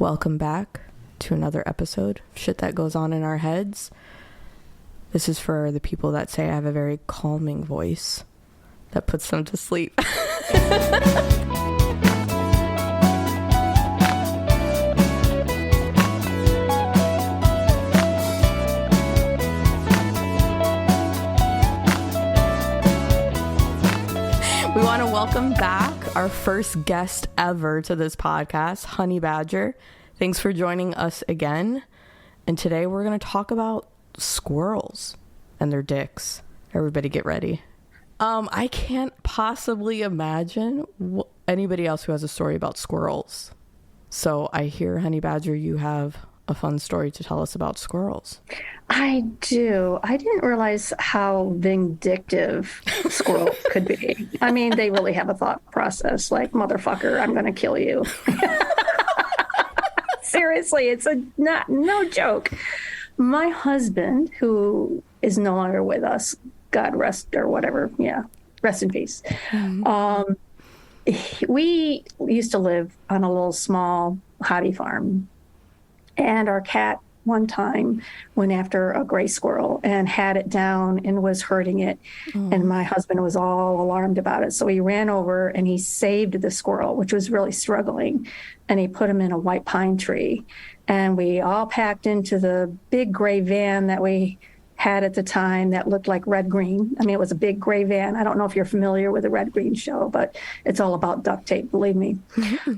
Welcome back to another episode of Shit That Goes On in Our Heads. This is for the people that say I have a very calming voice that puts them to sleep. We want to welcome back our first guest ever to this podcast, Honey Badger. Thanks for joining us again. And today we're going to talk about squirrels and their dicks. Everybody get ready. I can't possibly imagine anybody else who has a story about squirrels. So I hear, Honey Badger, you have a fun story to tell us about squirrels. I do. I didn't realize how vindictive squirrels could be. I mean, they really have a thought process like, motherfucker, I'm going to kill you. Seriously, it's no joke. My husband, who is no longer with us, God rest or whatever, rest in peace. Mm-hmm. We used to live on a little small hobby farm, and our cat one time went after a gray squirrel and had it down and was hurting it. And my husband was all alarmed about it. So he ran over and he saved the squirrel, which was really struggling. And he put him in a white pine tree. And we all packed into the big gray van that we had at the time that looked like Red Green. I mean, it was a big gray van. I don't know if you're familiar with the Red Green show, but it's all about duct tape, believe me.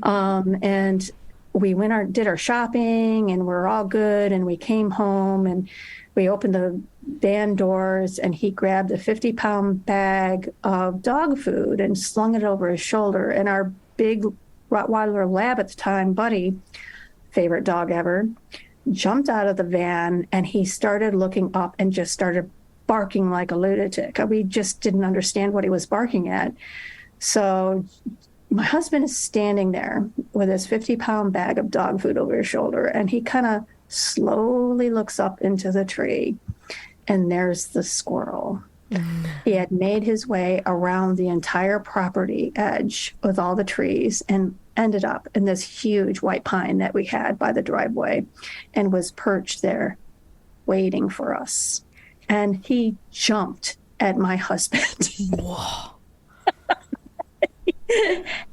And we did our shopping, and we're all good. And we came home and we opened the van doors, and he grabbed a 50-pound bag of dog food and slung it over his shoulder. And our big Rottweiler lab at the time, Buddy, favorite dog ever, jumped out of the van, and he started looking up and just started barking like a lunatic. We just didn't understand what he was barking at. So my husband is standing there with his 50-pound bag of dog food over his shoulder, and he kind of slowly looks up into the tree, and there's the squirrel. He had made his way around the entire property edge with all the trees and ended up in this huge white pine that we had by the driveway and was perched there waiting for us. And he jumped at my husband. Whoa.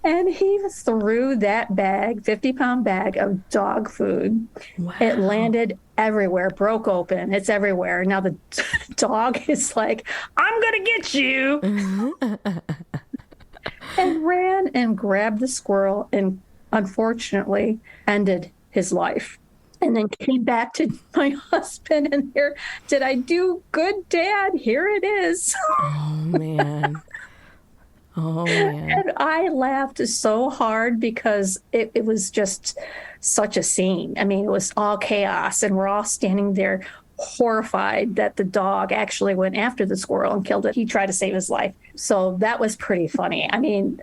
And he threw that bag, 50-pound bag of dog food. Wow. It landed everywhere, broke open. It's everywhere. Now the dog is like, I'm going to get you. And ran and grabbed the squirrel and unfortunately ended his life. And then came back to my husband, and here, did I do good, Dad? Here it is. Oh, man. Oh, man. And I laughed so hard because it was just such a scene. I mean, it was all chaos, and we're all standing there horrified that the dog actually went after the squirrel and killed it. He tried to save his life. So that was pretty funny. I mean,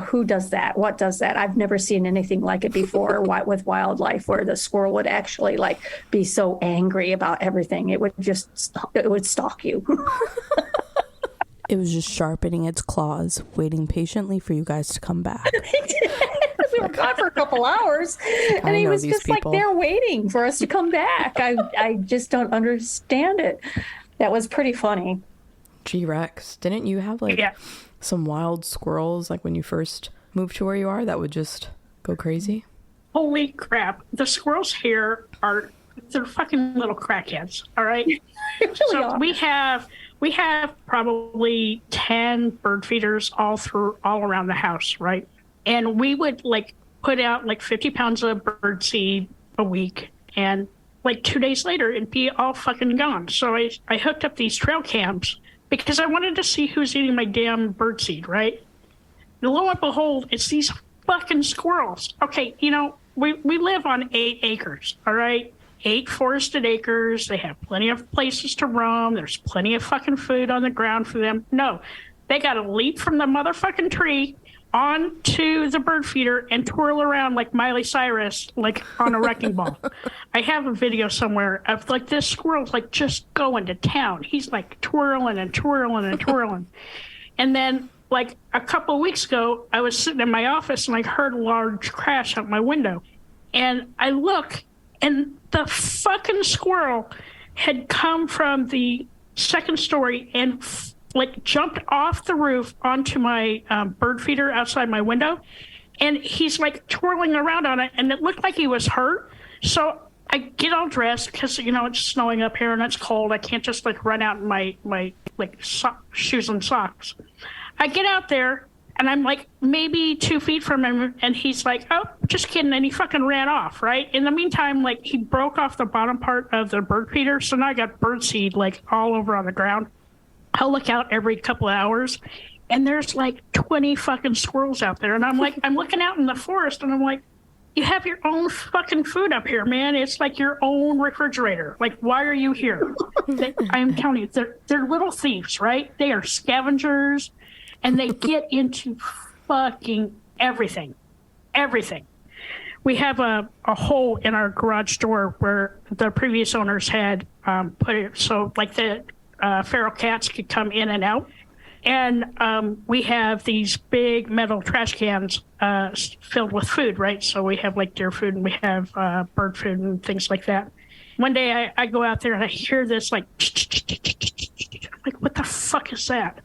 who does that? What does that? I've never seen anything like it before with wildlife, where the squirrel would actually be so angry about everything. It would stalk you. It was just sharpening its claws, waiting patiently for you guys to come back. We were gone for a couple hours, and he was just people. Like there waiting for us to come back. I just don't understand it. That was pretty funny. G-Rex, didn't you have some wild squirrels when you first moved to where you are that would just go crazy? Holy crap. The squirrels here they're fucking little crackheads, all right? So we have probably 10 bird feeders all around the house, right? And we would put out 50 pounds of bird seed a week, and 2 days later it'd be all fucking gone. So I hooked up these trail cams because I wanted to see who's eating my damn bird seed, right? And lo and behold, it's these fucking squirrels. Okay, we live on 8 acres, all right? 8 forested acres. They have plenty of places to roam. There's plenty of fucking food on the ground for them. No, they got to leap from the motherfucking tree onto the bird feeder and twirl around like Miley Cyrus, on a wrecking ball. I have a video somewhere of this squirrel's just going to town. He's twirling and twirling and twirling. And then a couple of weeks ago, I was sitting in my office and I heard a large crash out my window. And I look, and the fucking squirrel had come from the second story and like jumped off the roof onto my bird feeder outside my window. And he's like twirling around on it, and it looked like he was hurt. So I get all dressed because, you know, it's snowing up here and it's cold. I can't just like run out in my shoes and socks. I get out there and I'm like maybe 2 feet from him, and he's like, oh, just kidding. And he fucking ran off, right? In the meantime, like he broke off the bottom part of the bird feeder. So now I got bird seed like all over on the ground. I'll look out every couple of hours and there's like 20 fucking squirrels out there. And I'm like, I'm looking out in the forest and I'm like, you have your own fucking food up here, man. It's like your own refrigerator. Like, why are you here? I'm telling you, they're little thieves, right? They are scavengers, and they get into fucking everything. Everything. We have a hole in our garage door where the previous owners had put it so like the feral cats could come in and out. And we have these big metal trash cans filled with food, right? So we have like deer food and we have bird food and things like that. One day I go out there and I hear this like, like, what the fuck is that?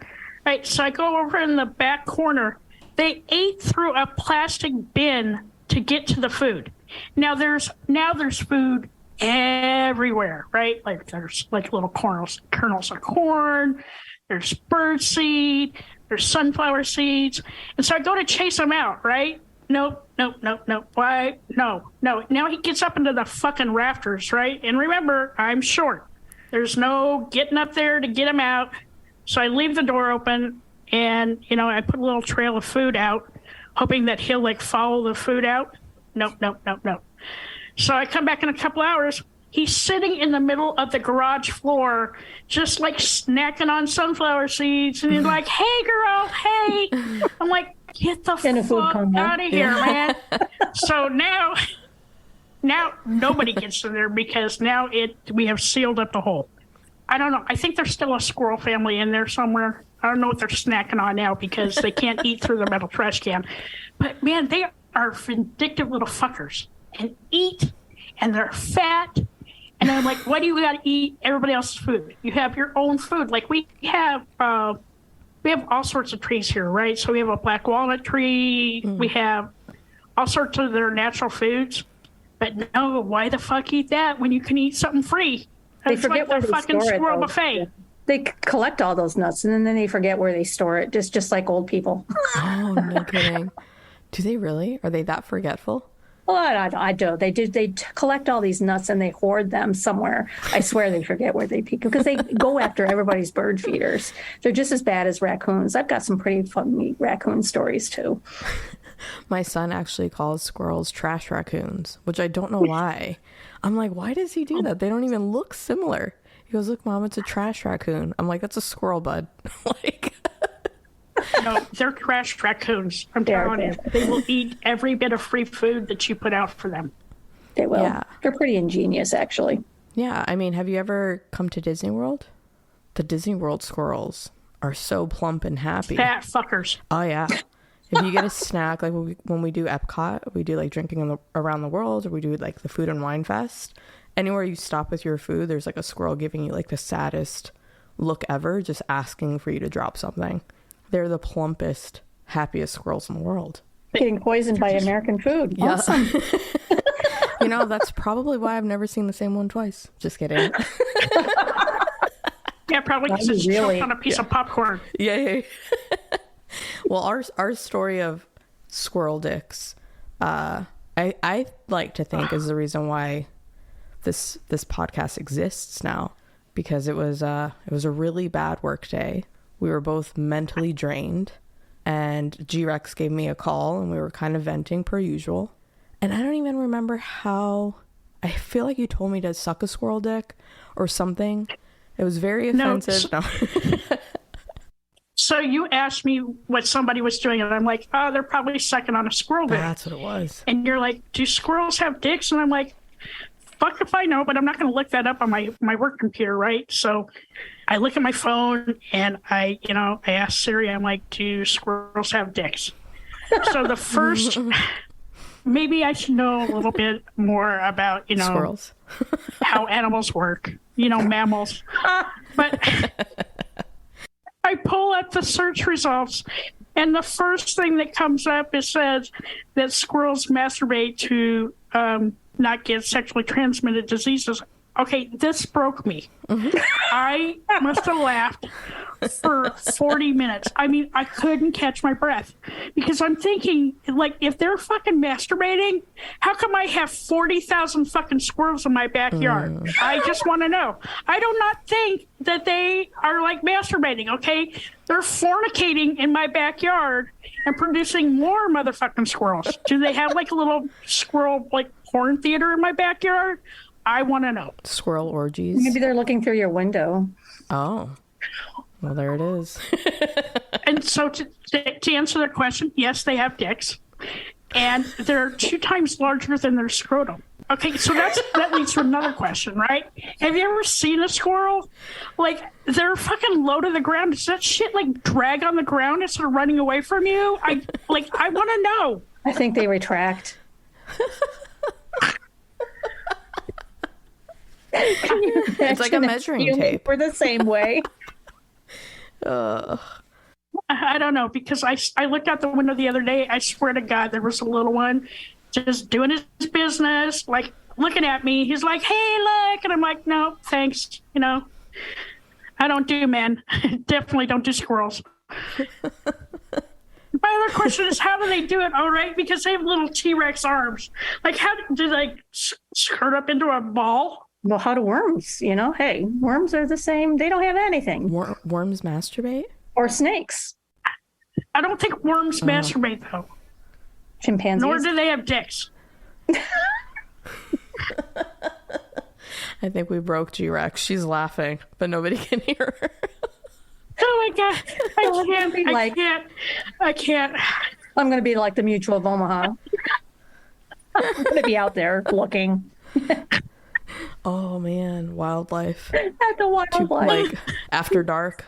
Right, so I go over in the back corner. They ate through a plastic bin to get to the food. Now there's food everywhere, right? Like there's like little kernels of corn. There's bird seed. There's sunflower seeds. And so I go to chase him out, right? No. Why? No. Now he gets up into the fucking rafters, right? And remember, I'm short. There's no getting up there to get him out. So I leave the door open and, you know, I put a little trail of food out, hoping that he'll like follow the food out. No. So I come back in a couple hours. He's sitting in the middle of the garage floor, just like snacking on sunflower seeds. And he's like, hey, girl, hey. I'm like, get the fuck out of here, man. So now nobody gets in there because now we have sealed up the hole. I don't know. I think there's still a squirrel family in there somewhere. I don't know what they're snacking on now because they can't eat through the metal trash can. But, man, they are vindictive little fuckers and eat, and they're fat. And I'm like, why do you got to eat everybody else's food? You have your own food. Like we have all sorts of trees here, right? So we have a black walnut tree. We have all sorts of their natural foods. But no, why the fuck eat that when you can eat something free? They forget like where they fucking store squirrel it, buffet. They collect all those nuts and then they forget where they store it, just like old people. Oh, no kidding. Do they really? Are they that forgetful? Well, I do. They collect all these nuts and they hoard them somewhere. I swear they forget where they peek because they go after everybody's bird feeders. They're just as bad as raccoons. I've got some pretty funny raccoon stories too. My son actually calls squirrels trash raccoons, which I don't know why. I'm like, why does he do that? They don't even look similar. He goes, look, Mom, it's a trash raccoon. I'm like, that's a squirrel, bud. Like, no, they're trash raccoons. I'm telling you. They will eat every bit of free food that you put out for them. They will. Yeah. They're pretty ingenious, actually. Yeah. I mean, have you ever come to Disney World? The Disney World squirrels are so plump and happy. Fat fuckers. Oh, yeah. If you get a snack, like when we do Epcot, we do like drinking around the world, or we do like the food and wine fest. Anywhere you stop with your food, there's like a squirrel giving you like the saddest look ever, just asking for you to drop something. They're the plumpest, happiest squirrels in the world. Getting poisoned by American food. Yeah. Awesome. You know, that's probably why I've never seen the same one twice. Just kidding. Yeah, probably because it's choked on a piece of popcorn. Yeah. Well, our story of squirrel dicks, I like to think is the reason why this podcast exists now, because it was a really bad work day. We were both mentally drained, and G-Rex gave me a call, and we were kind of venting per usual. And I don't even remember how. I feel like you told me to suck a squirrel dick or something. It was very offensive. No. So you asked me what somebody was doing, and I'm like, oh, they're probably sucking on a squirrel dick. That's what it was. And you're like, do squirrels have dicks? And I'm like, fuck if I know, but I'm not going to look that up on my work computer, right? So I look at my phone, and I ask Siri, I'm like, do squirrels have dicks? So the maybe I should know a little bit more about, squirrels, how animals work, mammals. But I pull up the search results, and the first thing that comes up is says that squirrels masturbate to not get sexually transmitted diseases. Okay, this broke me. Mm-hmm. I must have laughed for 40 minutes. I mean, I couldn't catch my breath because I'm thinking, like, if they're fucking masturbating, how come I have 40,000 fucking squirrels in my backyard? I just want to know. I do not think that they are, like, masturbating, okay? They're fornicating in my backyard and producing more motherfucking squirrels. Do they have, like, a little squirrel, like, porn theater in my backyard? I want to know. Squirrel orgies. Maybe they're looking through your window. Oh. Well, there it is. And so to answer the question, yes, they have dicks. And they're 2 times larger than their scrotum. Okay, so that leads to another question, right? Have you ever seen a squirrel? Like, they're fucking low to the ground. Does that shit, like, drag on the ground instead of running away from you? I want to know. I think they retract. It's like a measuring tape. We're the same way. I don't know, because I looked out the window the other day. I swear to God, there was a little one just doing his business, like looking at me. He's like, "Hey, look," and I'm like, "No, thanks. I don't do men. Definitely don't do squirrels." My other question is, how do they do it? All right, because they have little T-Rex arms. Like, how do they skirt up into a ball? Well, how do worms? Hey, worms are the same. They don't have anything. Worms masturbate? Or snakes. I don't think worms masturbate, though. Chimpanzees. Nor do they have dicks. I think we broke G-Rex. She's laughing, but nobody can hear her. Oh my God. I can't. I'm going to be like the Mutual of Omaha. I'm going to be out there looking. Oh man, wildlife. At the wildlife. Like after dark.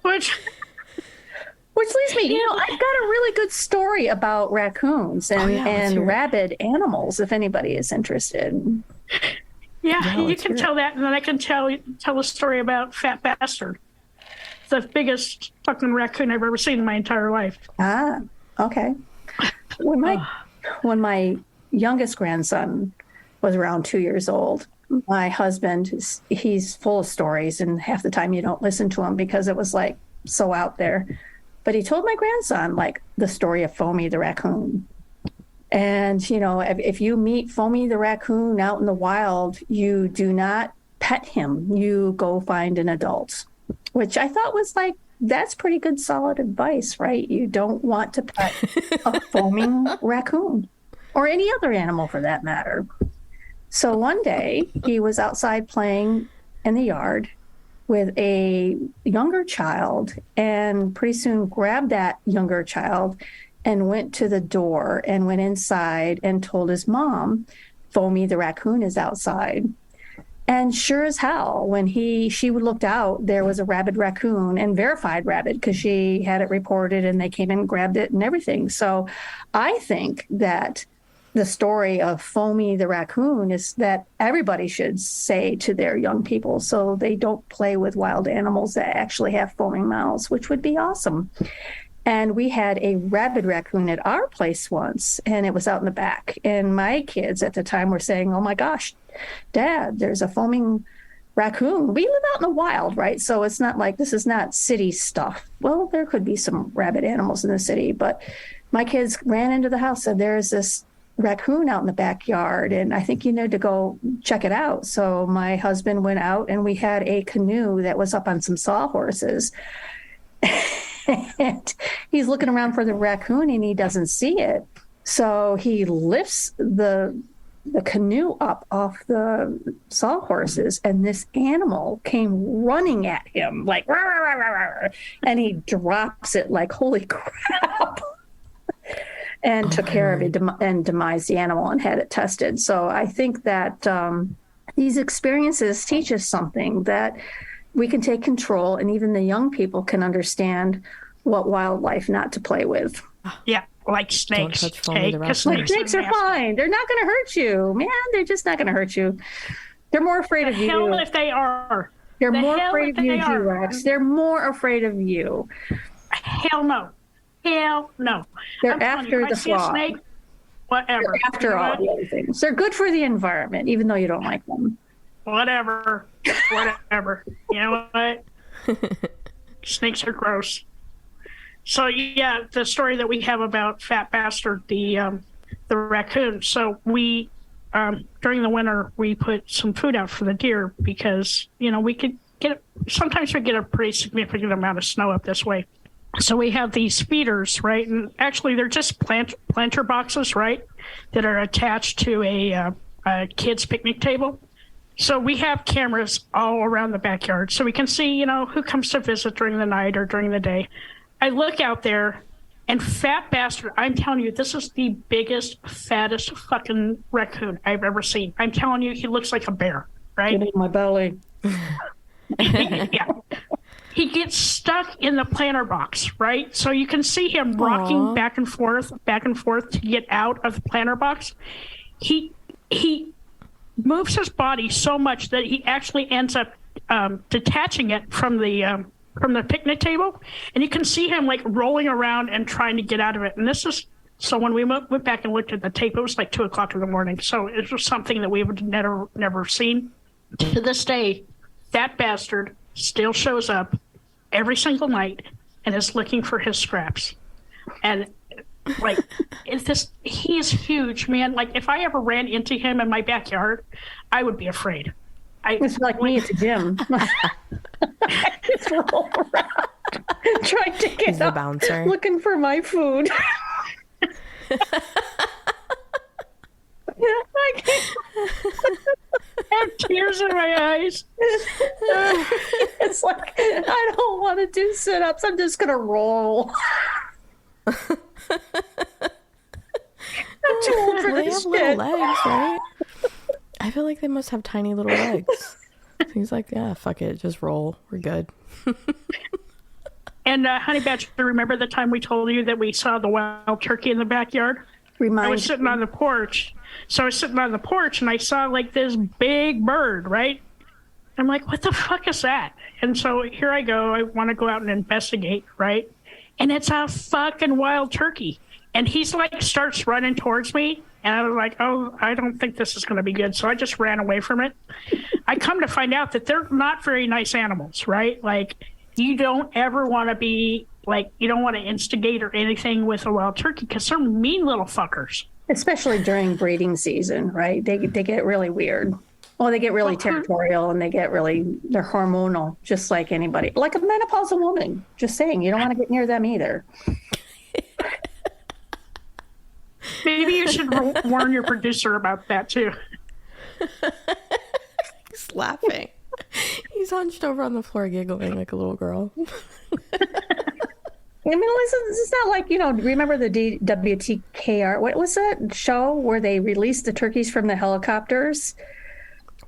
Which leads me, I've got a really good story about raccoons and rabid animals, if anybody is interested. Yeah, you can tell that, and then I can tell a story about Fat Bastard. The biggest fucking raccoon I've ever seen in my entire life. Ah, okay. When my youngest grandson was around 2 years old, my husband, he's full of stories, and half the time you don't listen to him because it was like so out there. But he told my grandson like the story of Foamy the raccoon. And, if you meet Foamy the raccoon out in the wild, you do not pet him. You go find an adult, which I thought was like, that's pretty good, solid advice, right? You don't want to pet a foaming raccoon or any other animal for that matter. So one day he was outside playing in the yard with a younger child, and pretty soon grabbed that younger child and went to the door and went inside and told his mom, Foamy the raccoon is outside. And sure as hell, when she looked out, there was a rabid raccoon, and verified rabid because she had it reported and they came and grabbed it and everything. So I think that the story of Foamy the raccoon is that everybody should say to their young people so they don't play with wild animals that actually have foaming mouths, which would be awesome. And we had a rabid raccoon at our place once, and it was out in the back. And my kids at the time were saying, "Oh my gosh, Dad, there's a foaming raccoon." We live out in the wild, right? So it's not like this is not city stuff. Well, there could be some rabid animals in the city, but my kids ran into the house and there's this raccoon out in the backyard, and I think you need to go check it out. So my husband went out, and we had a canoe that was up on some sawhorses. And he's looking around for the raccoon and he doesn't see it. So he lifts the canoe up off the sawhorses, and this animal came running at him like, "Rah, rah, rah, rah," and he drops it like, holy crap, and took care of it and demised the animal and had it tested. So I think that these experiences teach us something, that we can take control, and even the young people can understand what wildlife not to play with. Yeah, like snakes. Don't touch Foamy the raccoon. Snakes are fine. They're not going to hurt you. Man, they're just not going to hurt you. They're more afraid of you. Hell if they are. They're more afraid of you, G-Rex. They're more afraid of you. Hell no. Hell no. They're after the frog. Snake, whatever. They're after all the other things. They're good for the environment, even though you don't like them. Whatever. You know what? Snakes are gross. So yeah, the story that we have about Fat Bastard, the raccoon. So we during the winter we put some food out for the deer because we could sometimes we get a pretty significant amount of snow up this way. So we have these feeders, right? And actually they're just planter boxes, right, that are attached to a kid's picnic table. So we have cameras all around the backyard so we can see, who comes to visit during the night or during the day. I look out there, and Fat Bastard, I'm telling you, this is the biggest, fattest fucking raccoon I've ever seen. I'm telling you, he looks like a bear, right? Get in my belly. Yeah. He gets stuck in the planter box, right? So you can see him rocking back and forth to get out of the planter box. He moves his body so much that he actually ends up detaching it from the picnic table, and you can see him like rolling around and trying to get out of it. And this is so when we went back and looked at the tape, it was like 2:00 in the morning. So it was something that we would never seen. To this day, that bastard still shows up every single night and is looking for his scraps. And like, he is huge, man. Like, if I ever ran into him in my backyard, I would be afraid. It's like me at the gym. I just roll around, trying to get up, bouncer. Looking for my food. I have tears in my eyes. It's like, I don't want to do sit-ups. I'm just going to roll. I'm too old for They this have little shit. legs, right? I feel like they must have tiny little legs. So he's like, yeah, fuck it, just roll. We're good. And Honey Badger, remember the time we told you that we saw the wild turkey in the backyard? I was sitting on the porch. So I was sitting on the porch and I saw like this big bird, right? I'm like, what the fuck is that? And so here I go. I want to go out and investigate, right? And it's a fucking wild turkey. And he's like starts running towards me. And I was like, oh, I don't think this is going to be good. So I just ran away from it. I come to find out that they're not very nice animals, right? Like, you don't ever want to be, like, you don't want to instigate or anything with a wild turkey because they're mean little fuckers. Especially during breeding season, right? They get really weird. Well, they get really territorial and they're hormonal, just like anybody. Like a menopausal woman. Just saying, you don't want to get near them either. Maybe you should warn your producer about that, too. He's laughing. He's hunched over on the floor giggling like a little girl. I mean, listen, this is not like, remember the WTKR? What was that show where they released the turkeys from the helicopters?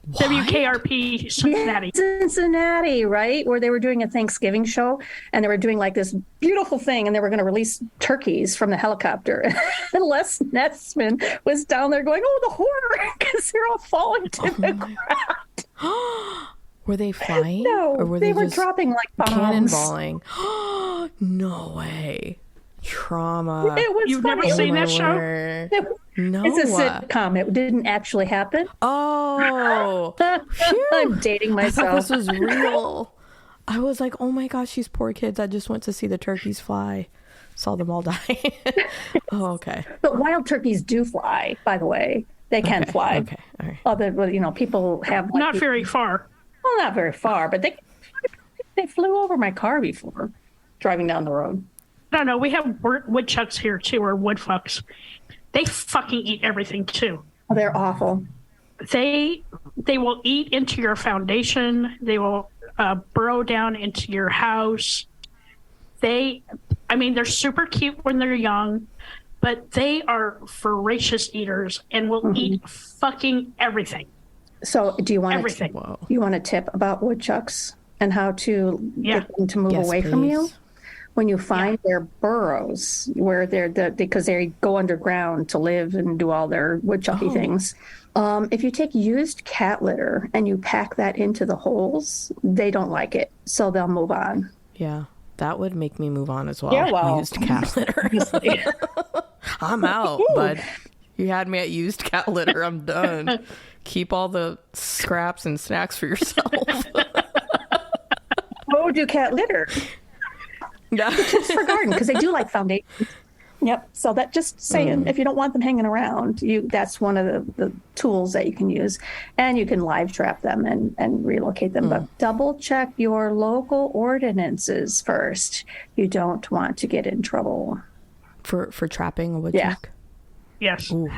What? WKRP Cincinnati. Yeah, Cincinnati, right? Where they were doing a Thanksgiving show and they were doing like this beautiful thing and they were going to release turkeys from the helicopter. And Les Nessman was down there going, oh, the horror, because they're all falling to the ground. Were they flying? No, or were they were just dropping like bombs. Cannonballing. No way. Trauma. It was You've funny. never seen that show? No. It's a sitcom. It didn't actually happen. Oh. I'm dating I thought myself. this was real. I was like, oh my gosh, these poor kids. I just went to see the turkeys fly. Saw them all die. Oh, okay. But wild turkeys do fly, by the way. They can fly. Okay. All right. Other, people have... Like, Not very far. Well, not very far, but they flew over my car before, driving down the road. No, we have woodchucks here, too, or woodfucks. They fucking eat everything, too. Oh, they're awful. They will eat into your foundation. They will burrow down into your house. They're super cute when they're young, but they are voracious eaters and will eat fucking everything. So do you want everything? You want a tip about woodchucks and how to get them to move away from you? when you find their burrows where because they go underground to live and do all their woodchucky things. If you take used cat litter and you pack that into the holes, they don't like it, so they'll move on. Yeah, that would make me move on as well. Yeah, well, used cat litter. I'm out, bud. You had me at used cat litter. I'm done. Keep all the scraps and snacks for yourself. Oh, do cat litter. Yeah. Just for garden, because they do like foundations. Yep. So that just saying, if you don't want them hanging around, that's one of the tools that you can use. And you can live trap them and relocate them. But double check your local ordinances first. You don't want to get in trouble. For trapping a woodchuck? Yes. Ooh.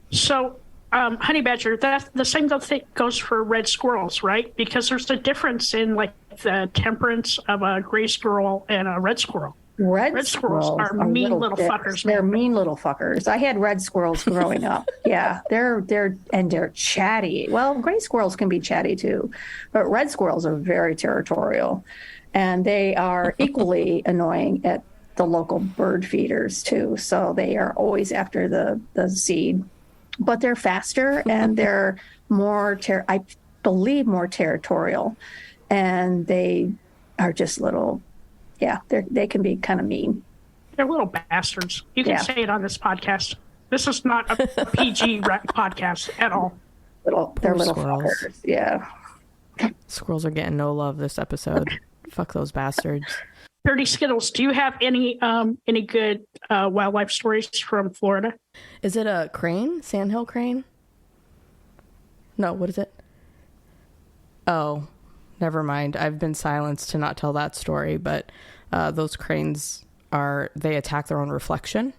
So, honey badger, the same thing goes for red squirrels, right? Because there's a difference in like the temperance of a gray squirrel and a red squirrel. Red squirrels are mean little fuckers. They're mean little fuckers. I had red squirrels growing up. Yeah, they're chatty. Well, gray squirrels can be chatty too, but red squirrels are very territorial, and they are equally annoying at the local bird feeders too. So they are always after the seed, but they're faster and they're more I believe more territorial, and they are just little. Yeah, they can be kind of mean. They're little bastards. You can say it on this podcast. This is not a PG podcast at all. They're little squirrels. fuckers. Yeah. Squirrels are getting no love this episode. Fuck those bastards. Dirty Skittles, do you have any good wildlife stories from Florida? Is it a crane? Sandhill crane? No, what is it? Oh, never mind. I've been silenced to not tell that story, but those cranes they attack their own reflection.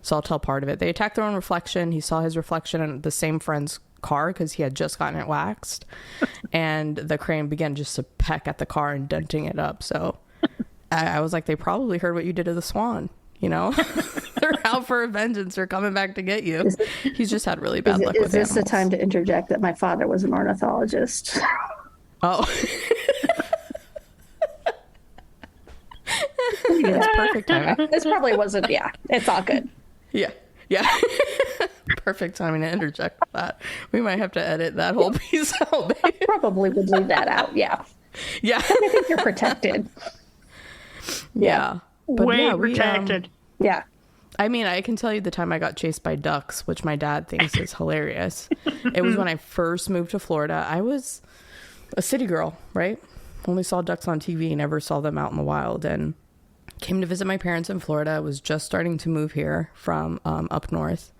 So I'll tell part of it. They attacked their own reflection. He saw his reflection in the same friend's car because he had just gotten it waxed. And the crane began just to peck at the car and denting it up. So I was like, they probably heard what you did to the swan. You know, they're out for vengeance. They're coming back to get you. He's just had really bad luck with Is this animals. the time to interject that my father was an ornithologist? Oh. That's perfect timing. This probably wasn't, it's all good. Yeah. Perfect timing to interject that. We might have to edit that whole piece out. I probably would leave that out, yeah. Yeah. I think you're protected. Yeah. But way protected. Yeah. I mean, I can tell you the time I got chased by ducks, which my dad thinks is hilarious. It was when I first moved to Florida. I was a city girl, right? Only saw ducks on TV, never saw them out in the wild, and came to visit my parents in Florida. I was just starting to move here from up north,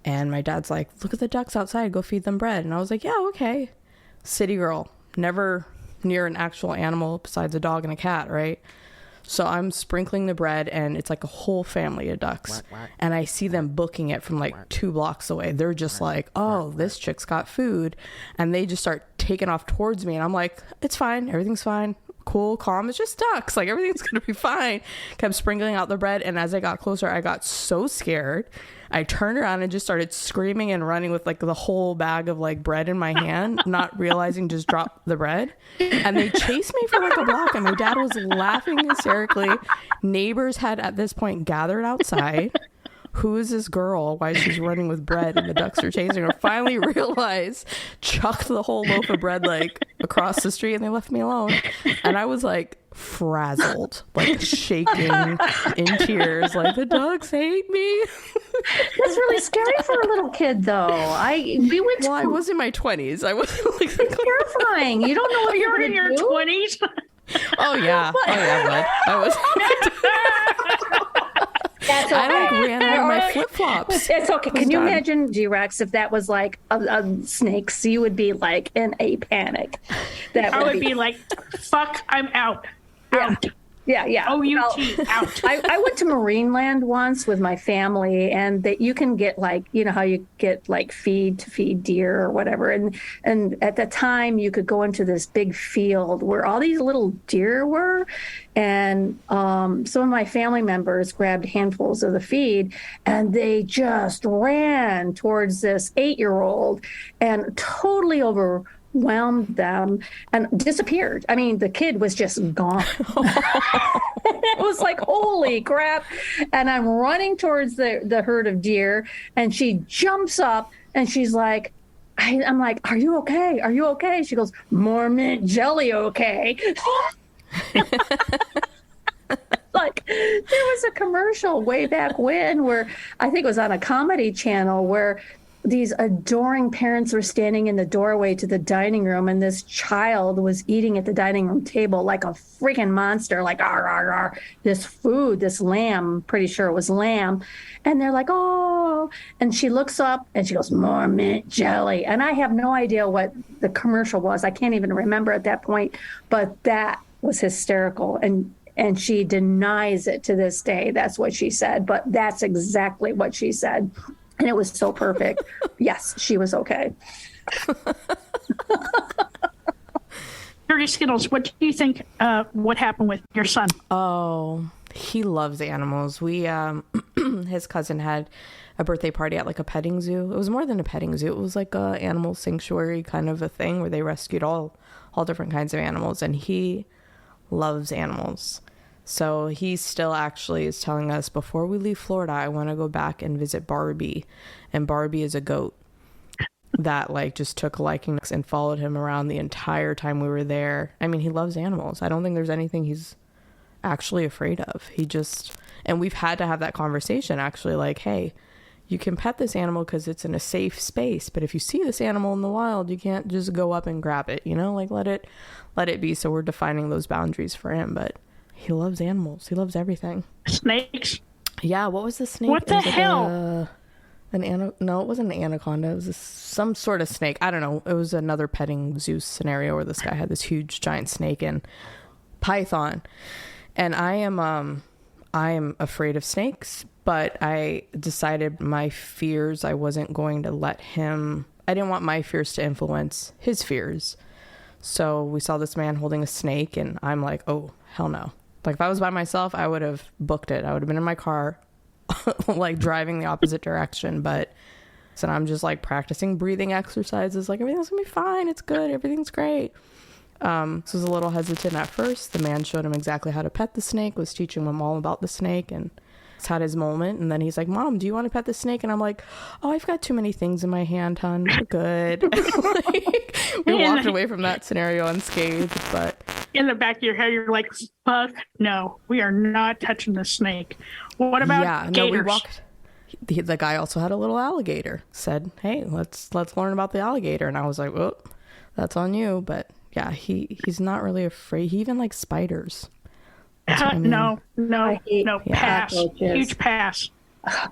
and my dad's like, look at the ducks outside, go feed them bread. And I was like, yeah, okay. City girl, never near an actual animal besides a dog and a cat, right? So I'm sprinkling the bread, and it's like a whole family of ducks. And I see them booking it from like 2 blocks away. They're just like, oh, this chick's got food. And they just start taking off towards me. And I'm like, it's fine. Everything's fine. Cool, calm. It's just ducks. Like, everything's going to be fine. Kept sprinkling out the bread. And as I got closer, I got so scared. I turned around and just started screaming and running with like the whole bag of like bread in my hand, not realizing just dropped the bread. And they chased me for like a block, and my dad was laughing hysterically. Neighbors had at this point gathered outside. Who is this girl? Why she's running with bread and the ducks are chasing her? Finally realized, chucked the whole loaf of bread like across the street, and they left me alone. And I was like frazzled, like shaking in tears, like the dogs hate me. That's really scary for a little kid, though. I was in my 20s. I was like, terrifying. You don't know what you're in your 20s. Oh yeah, bud. I was. That's okay. I like ran out of my flip flops. It's okay. Can you imagine, G-Rex, if that was like a snakes? You would be like in a panic. I would be like, "Fuck, I'm out." Out. Yeah. O-U-T, out. I went to Marineland once with my family, and that you can get like, you know how you get like feed to feed deer or whatever. And at the time you could go into this big field where all these little deer were. And some of my family members grabbed handfuls of the feed, and they just ran towards this 8-year-old and totally whelmed them, and disappeared. I mean, the kid was just gone. It was like, holy crap. And I'm running towards the herd of deer, and she jumps up and she's like, I'm like, are you okay? Are you okay? She goes, more mint jelly, okay? Like, there was a commercial way back when where I think it was on a comedy channel where these adoring parents were standing in the doorway to the dining room, and this child was eating at the dining room table like a freaking monster, like ar, ar, ar, this food, this lamb, pretty sure it was lamb. And they're like, oh, and she looks up and she goes, more mint jelly. And I have no idea what the commercial was. I can't even remember at that point, but that was hysterical. And she denies it to this day. That's what she said, but that's exactly what she said. And it was so perfect. Yes, she was okay. Dirty Skittles, what do you think what happened with your son? Oh, he loves animals. We, his cousin had a birthday party at like a petting zoo. It was more than a petting zoo. It was like a animal sanctuary kind of a thing where they rescued all different kinds of animals. And he loves animals. So he still actually is telling us, before we leave Florida, I want to go back and visit Barbie. And Barbie is a goat that like just took a liking and followed him around the entire time we were there. I mean, he loves animals. I don't think there's anything he's actually afraid of. And we've had to have that conversation actually, like, hey, you can pet this animal because it's in a safe space. But if you see this animal in the wild, you can't just go up and grab it, like let it be. So we're defining those boundaries for him. But he loves animals. He loves everything. Snakes? Yeah, what was the snake? What the hell? No, it wasn't an anaconda. It was some sort of snake. I don't know. It was another petting zoo scenario where this guy had this huge giant snake and python. And I am afraid of snakes, but I decided my fears, I wasn't going to let him, I didn't want my fears to influence his fears. So we saw this man holding a snake and I'm like, oh, hell no. Like if I was by myself, I would have booked it. I would have been in my car, like driving the opposite direction. But so I'm just like practicing breathing exercises. Like everything's gonna be fine. It's good. Everything's great. So I was a little hesitant at first. The man showed him exactly how to pet the snake, was teaching him all about the snake, and he's had his moment. And then he's like, Mom, do you want to pet the snake? And I'm like, oh, I've got too many things in my hand, hon. We're good. Like, we walked away from that scenario unscathed, but in the back of your head, you're like, fuck, no, we are not touching the snake. What about gators? No, we walked. The guy also had a little alligator. Said, hey, let's learn about the alligator. And I was like, well, that's on you. But yeah, he's not really afraid. He even likes spiders. I mean. No, pass. Cockroaches. Huge pass.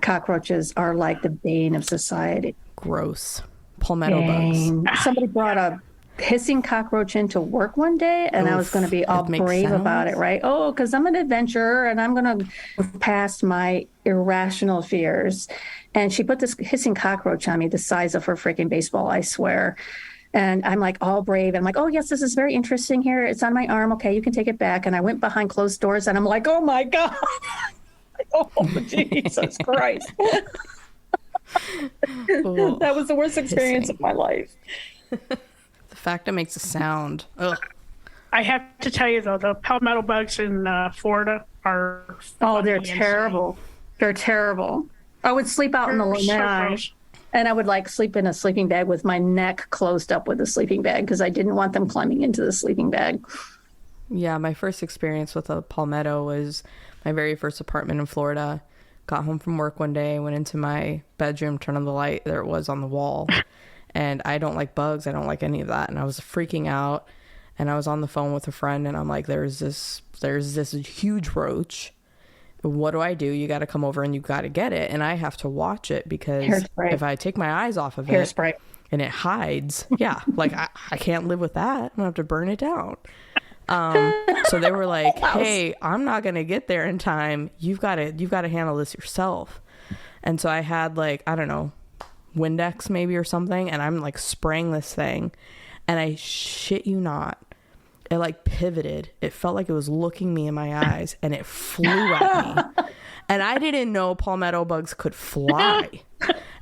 Cockroaches are like the bane of society. Gross. Palmetto bugs. Somebody brought a hissing cockroach into work one day, and I was going to be all brave about it, right? Oh, because I'm an adventurer and I'm going to move past my irrational fears. And she put this hissing cockroach on me the size of her freaking baseball, I swear. And I'm like all brave. And I'm like, oh, yes, this is very interesting here. It's on my arm. Okay, you can take it back. And I went behind closed doors and I'm like, oh my God. Oh, Jesus Christ. That was the worst experience of my life. The fact it makes a sound. Ugh. I have to tell you, though, the palmetto bugs in Florida are... Oh, they're terrible. They're terrible. I would sleep out in the lanai. And I would like sleep in a sleeping bag with my neck closed up with a sleeping bag because I didn't want them climbing into the sleeping bag. Yeah, my first experience with a palmetto was my very first apartment in Florida. Got home from work one day, went into my bedroom, turned on the light. There it was on the wall. And I don't like bugs. I don't like any of that. And I was freaking out. And I was on the phone with a friend and I'm like, there's this huge roach. What do? You got to come over and you got to get it. And I have to watch it because if I take my eyes off of it and it hides, yeah, like I can't live with that. I'm going to have to burn it down. So they were like, hey, I'm not going to get there in time. You've got to handle this yourself. And so I had like, I don't know, Windex maybe or something. And I'm like spraying this thing and I shit you not. It like pivoted. It felt like it was looking me in my eyes and it flew at me. And I didn't know palmetto bugs could fly.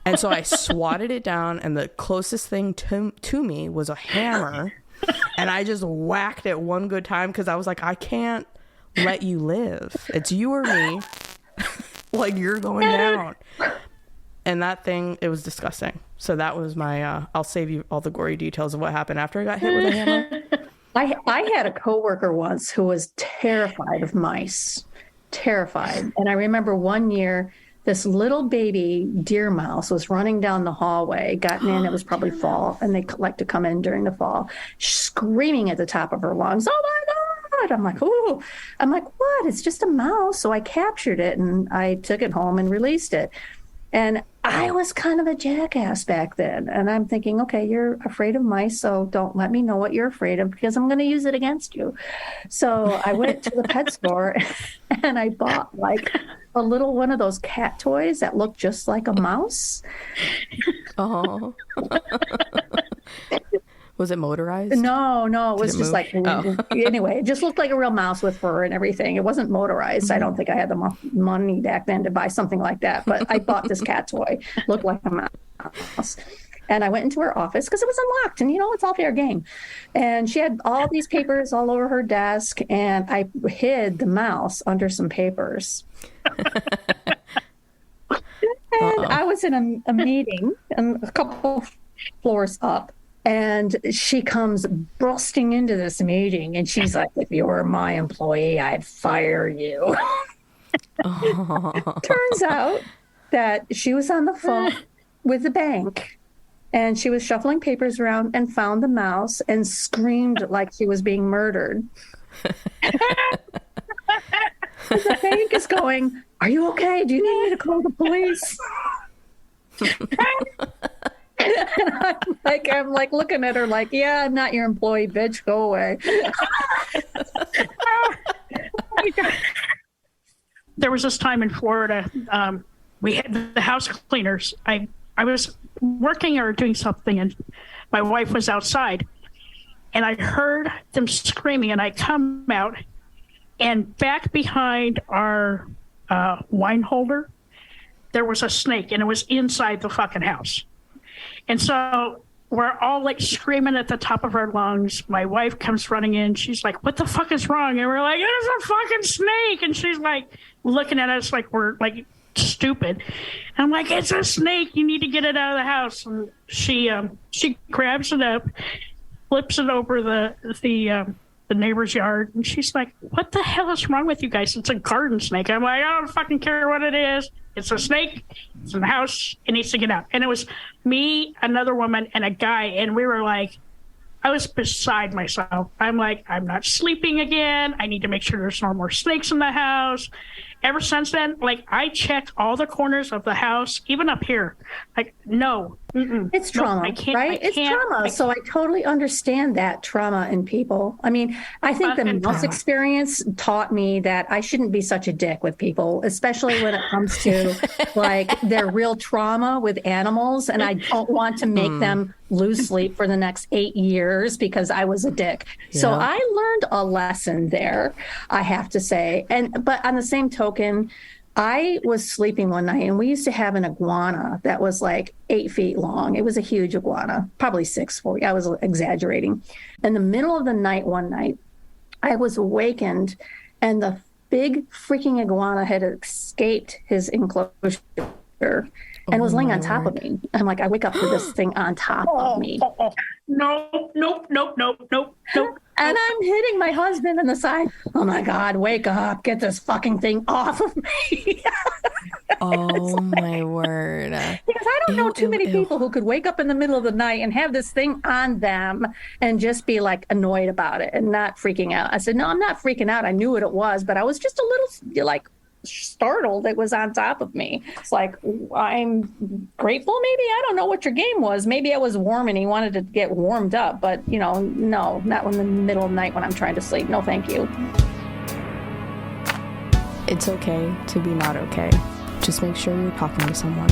And so I swatted it down, and the closest thing to me was a hammer. And I just whacked it one good time because I was like, I can't let you live. It's you or me. Like, you're going down. And that thing, it was disgusting. So that was my, I'll save you all the gory details of what happened after I got hit with a hammer. I had a coworker once who was terrified of mice. Terrified. And I remember one year, this little baby deer mouse was running down the hallway, gotten in, it was probably fall, and they like to come in during the fall, screaming at the top of her lungs, oh my God. I'm like, ooh. I'm like, what? It's just a mouse. So I captured it and I took it home and released it. And I was kind of a jackass back then. And I'm thinking, okay, you're afraid of mice, so don't let me know what you're afraid of because I'm going to use it against you. So I went to the pet store and I bought like a little one of those cat toys that looked just like a mouse. Oh. Was it motorized? No, it was just like, anyway, it just looked like a real mouse with fur and everything. It wasn't motorized. I don't think I had the money back then to buy something like that, but I bought this cat toy, looked like a mouse. And I went into her office because it was unlocked and, it's all fair game. And she had all these papers all over her desk and I hid the mouse under some papers. And I was in a meeting and a couple floors up. And she comes bursting into this meeting and she's like, if you were my employee, I'd fire you. Turns out that she was on the phone with the bank and she was shuffling papers around and found the mouse and screamed like she was being murdered. The bank is going, are you okay? Do you need me to call the police? And I'm like looking at her like, yeah, I'm not your employee, bitch. Go away. There was this time in Florida, we had the house cleaners. I was working or doing something, and my wife was outside, and I heard them screaming, and I come out, and back behind our wine holder, there was a snake, and it was inside the fucking house. And so we're all like screaming at the top of our lungs. My wife comes running in. She's like, what the fuck is wrong? And we're like, there's a fucking snake. And she's like looking at us like we're like stupid. And I'm like, it's a snake. You need to get it out of the house. And she grabs it up, flips it over the neighbor's yard. And she's like, what the hell is wrong with you guys? It's a garden snake. I'm like, I don't fucking care what it is. It's a snake. It's in the house. It needs to get out. And it was me, another woman, and a guy. And we were like, I was beside myself. I'm like, I'm not sleeping again. I need to make sure there's no more snakes in the house. Ever since then, like, I checked all the corners of the house, even up here. Like, no. It's trauma, right? It's trauma. So I totally understand that trauma in people. I mean, I think the mouse experience taught me that I shouldn't be such a dick with people, especially when it comes to like their real trauma with animals. And I don't want to make them lose sleep for the next 8 years because I was a dick. Yeah. So I learned a lesson there, I have to say. But on the same token, I was sleeping one night and we used to have an iguana that was like 8 feet long. It was a huge iguana, probably 6 feet. I was exaggerating. In the middle of the night one night, I was awakened and the big freaking iguana had escaped his enclosure and was laying on top of me. I'm like, I wake up to this thing on top of me. Nope. And I'm hitting my husband in the side. Oh my God, wake up. Get this fucking thing off of me. Oh my word. Because I don't know too many people who could wake up in the middle of the night and have this thing on them and just be like annoyed about it and not freaking out. I said, no, I'm not freaking out. I knew what it was, but I was just a little like startled it was on top of me. It's like, I'm grateful maybe. I don't know what your game was. Maybe I was warm and he wanted to get warmed up, but no, not in the middle of the night when I'm trying to sleep. No, thank you. It's okay to be not okay. Just make sure you're talking to someone.